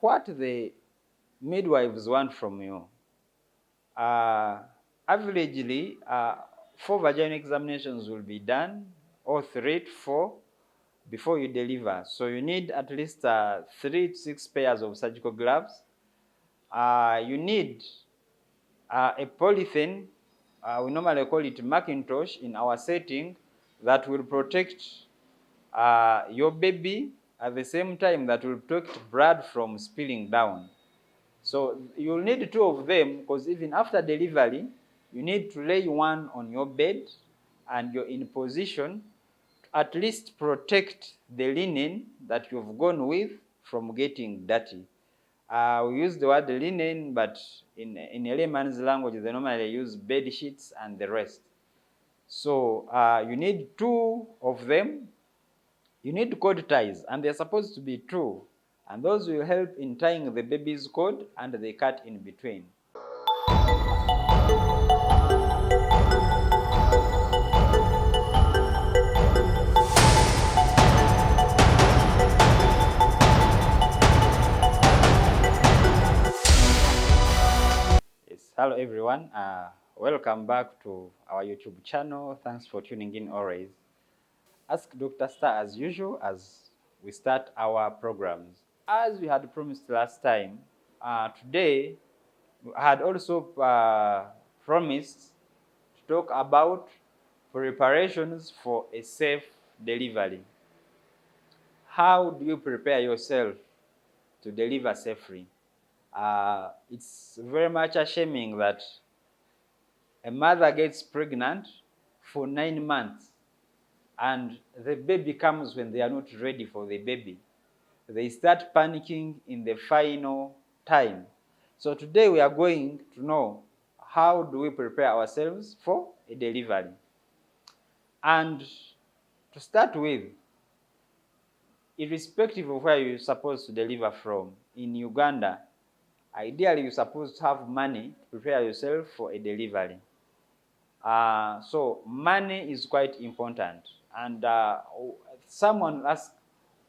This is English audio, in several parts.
what the midwives want from you. Averagely, 4 vaginal examinations will be done, or 3 to 4, before you deliver. So you need at least 3 to 6 pairs of surgical gloves. You need a polythene, we normally call it Macintosh in our setting, that will protect your baby at the same time that will protect blood from spilling down. So you'll need 2 of them, because even after delivery, you need to lay one on your bed and you're in position to at least protect the linen that you've gone with from getting dirty. We use the word linen, but in a layman's language, they normally use bed sheets and the rest. So you need 2 of them. You need cord ties, and they're supposed to be 2. And those will help in tying the baby's cord and the cut in between. Yes, hello everyone. Welcome back to our YouTube channel. Thanks for tuning in always. Ask Dr. Star as usual as we start our programs. As we had promised last time, today we had also promised to talk about preparations for a safe delivery. How do you prepare yourself to deliver safely? It's very much shaming that a mother gets pregnant for 9 months and the baby comes when they are not ready for the baby. They start panicking in the final time. So today we are going to know how do we prepare ourselves for a delivery. And to start with, irrespective of where you're supposed to deliver from, in Uganda, ideally you're supposed to have money to prepare yourself for a delivery. So money is quite important. And someone asked,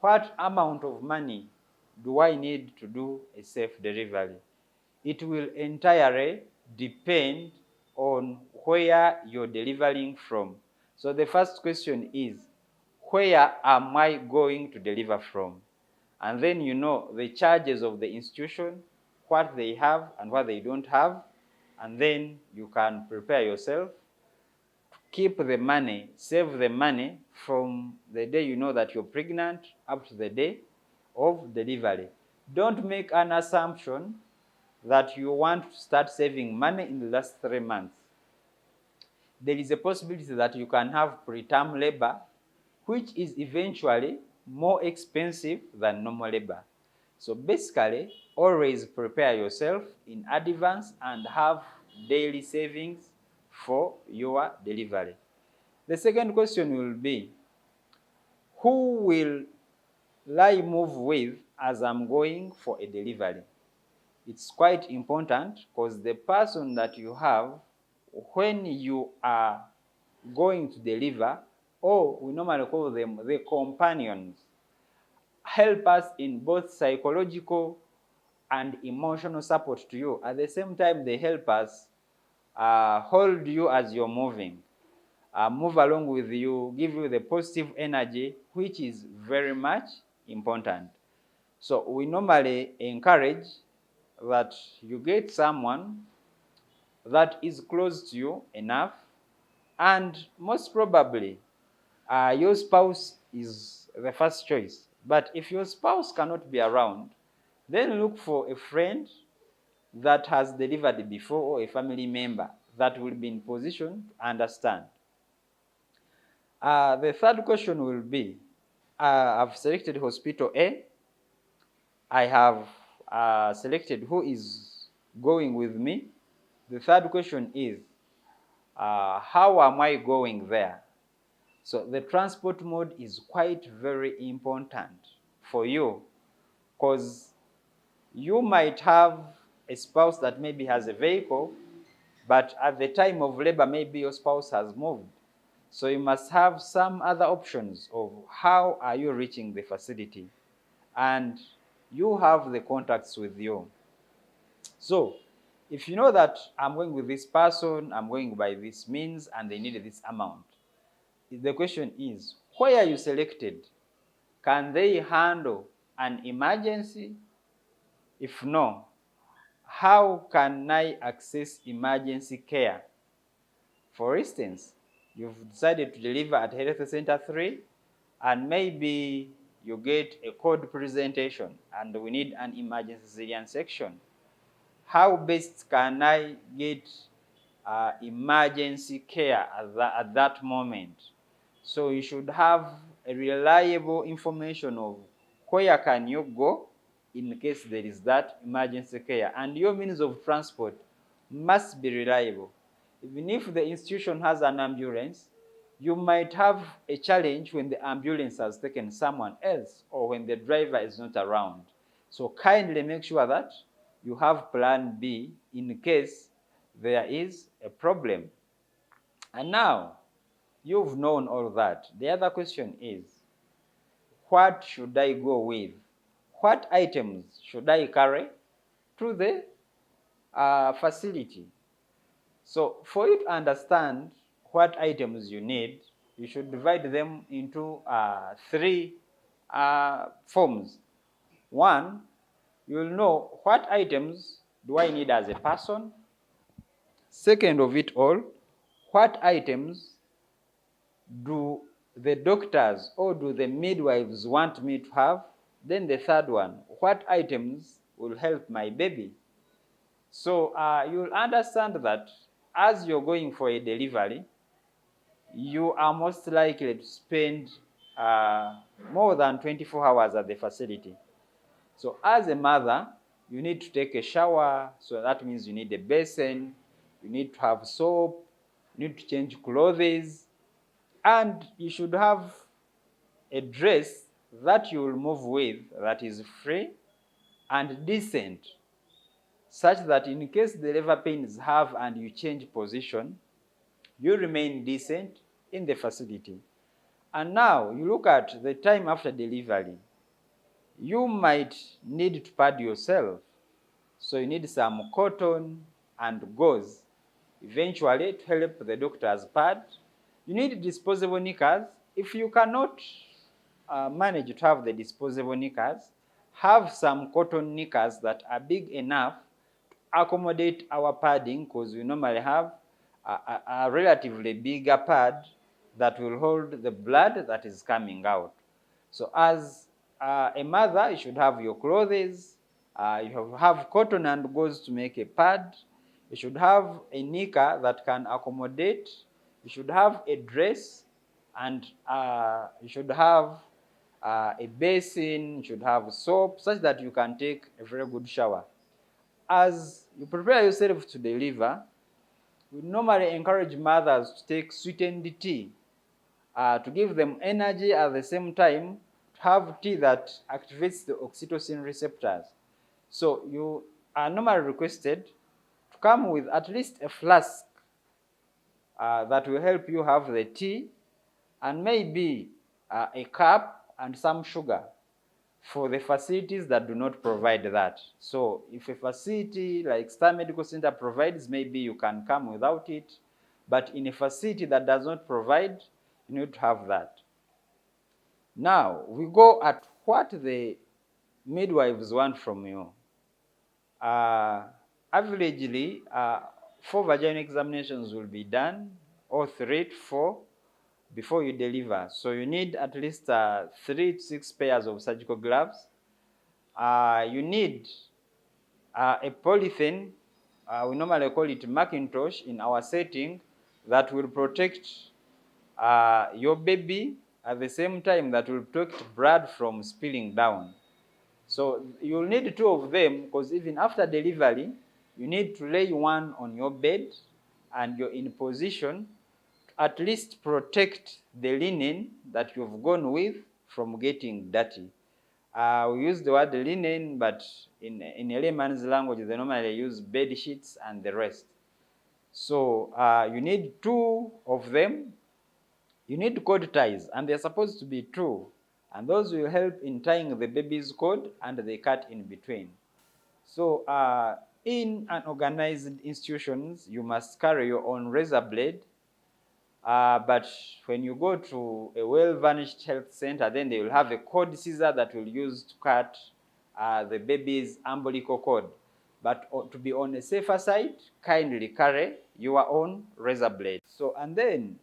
what amount of money do I need to do a safe delivery? It will entirely depend on where you're delivering from. So the first question is, where am I going to deliver from? And then you know the charges of the institution, what they have and what they don't have, and then you can prepare yourself to keep the money, save the money from the day you know that you're pregnant up to the day of delivery. Don't make an assumption that you want to start saving money in the last 3 months. There is a possibility that you can have preterm labor, which is eventually more expensive than normal labor. So basically, always prepare yourself in advance and have daily savings for your delivery. The second question will be, who will I move with as I'm going for a delivery? It's quite important, because the person that you have when you are going to deliver, or we normally call them the companions, help us in both psychological and emotional support to you. At the same time, they help us hold you as you're moving, move along with you, give you the positive energy, which is very much important. So we normally encourage that you get someone that is close to you enough, and most probably your spouse is the first choice. But if your spouse cannot be around, then look for a friend that has delivered before, or a family member that will be in position to understand. The third question will be, I've selected hospital A. I have selected who is going with me. The third question is, how am I going there? So the transport mode is quite very important for you, because you might have a spouse that maybe has a vehicle, but at the time of labor, maybe your spouse has moved. So you must have some other options of how are you reaching the facility. And you have the contacts with you. So if you know that I'm going with this person, I'm going by this means, and they need this amount, the question is, where you selected, can they handle an emergency? If no, how can I access emergency care? For instance, you've decided to deliver at Health Center 3, and maybe you get a code presentation and we need an emergency cesarean section. How best can I get emergency care at that moment? So you should have a reliable information of where can you go in case there is that emergency care, and your means of transport must be reliable. Even if the institution has an ambulance, you might have a challenge when the ambulance has taken someone else or when the driver is not around. So kindly make sure that you have plan B in case there is a problem. And now, you've known all that. The other question is, what should I go with? What items should I carry to the facility? So for you to understand what items you need, you should divide them into three forms. One, you'll know what items do I need as a person. Second of it all, what items do the doctors or do the midwives want me to have? Then the third one, what items will help my baby? So you'll understand that as you're going for a delivery, you are most likely to spend more than 24 hours at the facility. So as a mother, you need to take a shower, so that means you need a basin, you need to have soap, you need to change clothes, and you should have a dress that you will move with that is free and decent, such that in case the labor pains have and you change position, you remain decent in the facility. And now you look at the time after delivery. You might need to pad yourself, so you need some cotton and gauze eventually to help the doctor's pad. You need disposable knickers. If you cannot manage to have the disposable knickers, have some cotton knickers that are big enough to accommodate our padding, because we normally have a relatively bigger pad that will hold the blood that is coming out. So as a mother, you should have your clothes, you have cotton and gauze to make a pad, you should have a knicker that can accommodate, you should have a dress, and you should have a basin, you should have soap, such that you can take a very good shower. As you prepare yourself to deliver, we normally encourage mothers to take sweetened tea to give them energy, at the same time to have tea that activates the oxytocin receptors. So you are normally requested to come with at least a flask that will help you have the tea, and maybe a cup and some sugar for the facilities that do not provide that. So if a facility like Star Medical Center provides, maybe you can come without it, but in a facility that does not provide, you need to have that. Now, we go at what the midwives want from you. Averagely, 4 vaginal examinations will be done, or 3 to 4, before you deliver. So you need at least 3 to 6 pairs of surgical gloves. You need a polythene, we normally call it Macintosh in our setting, that will protect your baby, at the same time that will protect blood from spilling down. So you'll need 2 of them, because even after delivery, you need to lay one on your bed and you're in position to at least protect the linen that you've gone with from getting dirty. We use the word linen, but in a layman's language, they normally use bed sheets and the rest. So you need 2 of them. You need cord ties, and they're supposed to be 2. and those will help in tying the baby's cord and the cut in between. So in an organized institutions, you must carry your own razor blade, but when you go to a well-furnished health center, then they will have a cord scissor that will use to cut the baby's umbilical cord. But to be on a safer side, kindly carry your own razor blade. So, and then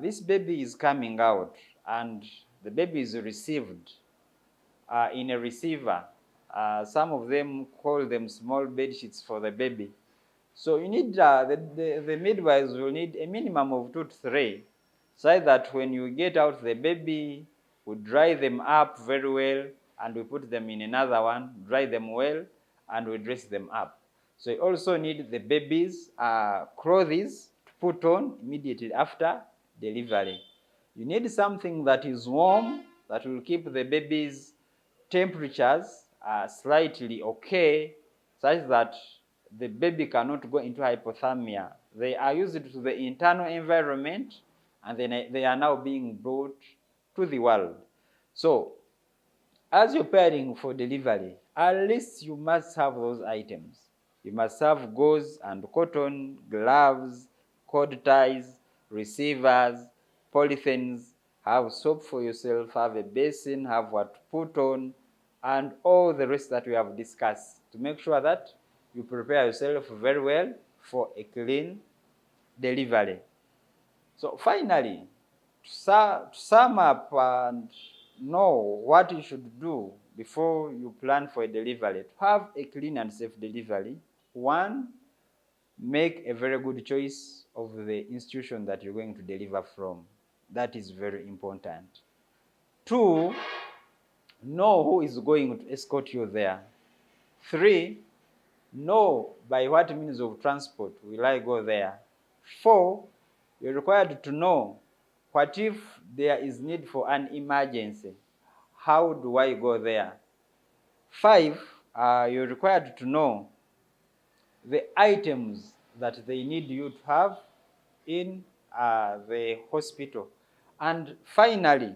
this baby is coming out, and the baby is received in a receiver. Some of them call them small bed sheets for the baby. So you need, the midwives will need a minimum of 2 to 3, so that when you get out the baby, we dry them up very well, and we put them in another one, dry them well, and we dress them up. So you also need the baby's clothes to put on immediately after delivery. You need something that is warm, that will keep the baby's temperatures slightly okay, such that the baby cannot go into hypothermia. They are used to the internal environment, and then they are now being brought to the world. So, as you're preparing for delivery, at least you must have those items. You must have gauze and cotton, gloves, cord ties, receivers, polythenes, have soap for yourself, have a basin, have what to put on, and all the rest that we have discussed to make sure that you prepare yourself very well for a clean delivery. So finally, to sum up and know what you should do before you plan for a delivery, to have a clean and safe delivery, 1, make a very good choice of the institution that you're going to deliver from. That is very important. 2, know who is going to escort you there. 3, know by what means of transport will I go there. 4, you're required to know what if there is need for an emergency. How do I go there? 5, you're required to know the items that they need you to have in the hospital. And finally,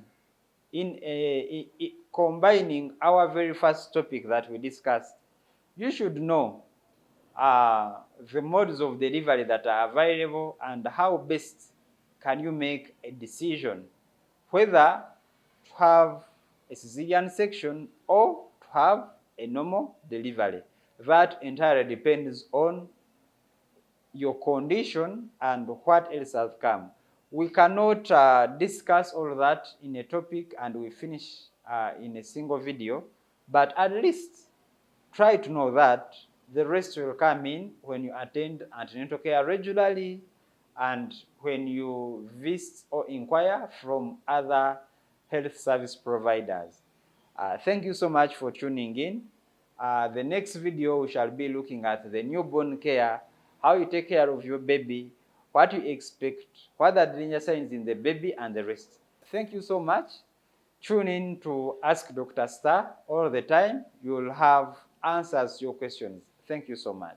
in combining our very first topic that we discussed, you should know the modes of delivery that are available and how best can you make a decision whether to have a cesarean section or to have a normal delivery. That entirely depends on your condition and what else has come. We cannot discuss all that in a topic and we finish in a single video, but at least try to know that the rest will come in when you attend antenatal care regularly and when you visit or inquire from other health service providers. Thank you so much for tuning in. The next video we shall be looking at the newborn care, how you take care of your baby, what you expect, what are the danger signs in the baby, and the rest. Thank you so much. Tune in to Ask Dr. Star all the time. You will have answers to your questions. Thank you so much.